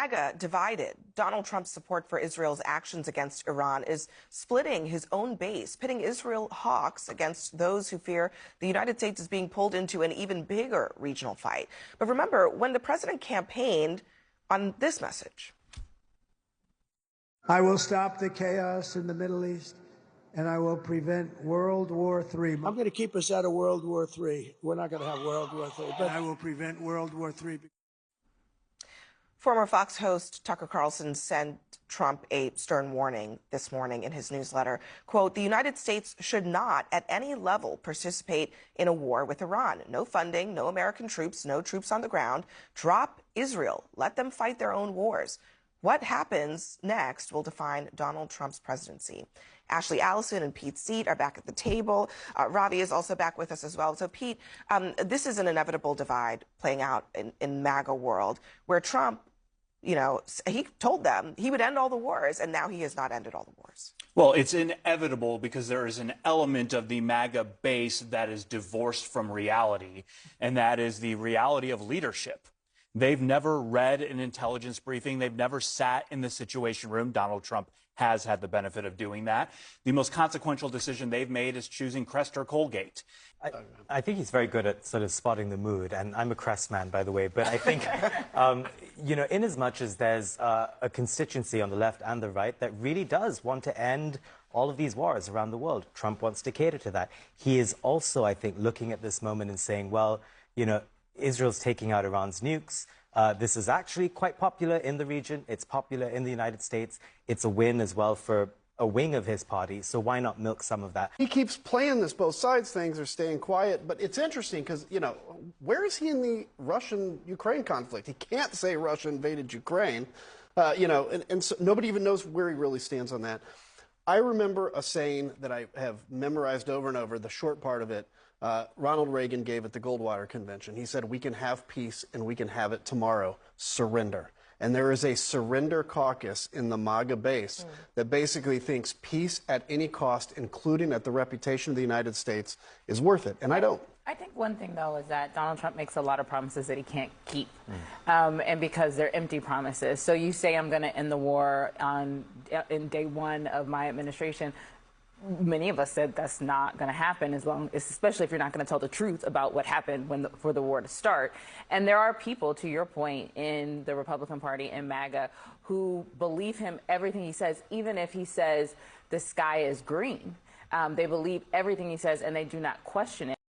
MAGA divided. Donald Trump's support for Israel's actions against Iran is splitting his own base, pitting Israel hawks against those who fear the United States is being pulled into an even bigger regional fight. But remember, when the president campaigned on this message. I will stop the chaos in the Middle East, and I will prevent World War III. I'm going to keep us out of World War III. We're not going to have World War III, but I will prevent World War III. Former Fox host Tucker Carlson sent Trump a stern warning this morning in his newsletter. Quote, "The United States should not at any level participate in a war with Iran. No funding, no American troops, no troops on the ground. Drop Israel. Let them fight their own wars. What happens next will define Donald Trump's presidency." Ashley Allison and Pete Seat are back at the table. Ravi is also back with us as well. So, Pete, this is an inevitable divide playing out in MAGA world where Trump, you know, he told them he would end all the wars, and now he has not ended all the wars. Well, it's inevitable because there is an element of the MAGA base that is divorced from reality, and that is the reality of leadership. They've never read an intelligence briefing. They've never sat in the Situation Room. Donald Trump has had the benefit of doing that. The most consequential decision they've made is choosing Crest or Colgate. I think he's very good at sort of spotting the mood, and I'm a Crest man, by the way, but I think, you know, in as much as there's a constituency on the left and the right that really does want to end all of these wars around the world, Trump wants to cater to that. He is also, I think, looking at this moment and saying, well, you know, Israel's taking out Iran's nukes. This is actually quite popular in the region. It's popular in the United States. It's a win as well for a wing of his party, so why not milk some of that? He keeps playing this both sides things are staying quiet, but it's interesting because, you know, where is he in the Russian-Ukraine conflict? He can't say Russia invaded Ukraine, you know, and so nobody even knows where he really stands on that. I remember a saying that I have memorized over and over, the short part of it. Ronald Reagan gave at the Goldwater Convention. He said, "We can have peace and we can have it tomorrow. Surrender." And there is a surrender caucus in the MAGA base that basically thinks peace at any cost, including at the reputation of the United States, is worth it. And I don't. I think one thing, though, is that Donald Trump makes a lot of promises that he can't keep, and because they're empty promises. So you say, I'm going to end the war in day one of my administration. Many of us said that's not going to happen, especially if you're not going to tell the truth about what happened for the war to start. And there are people, to your point, in the Republican Party and MAGA who believe him everything he says, even if he says the sky is green. They believe everything he says, and they do not question it.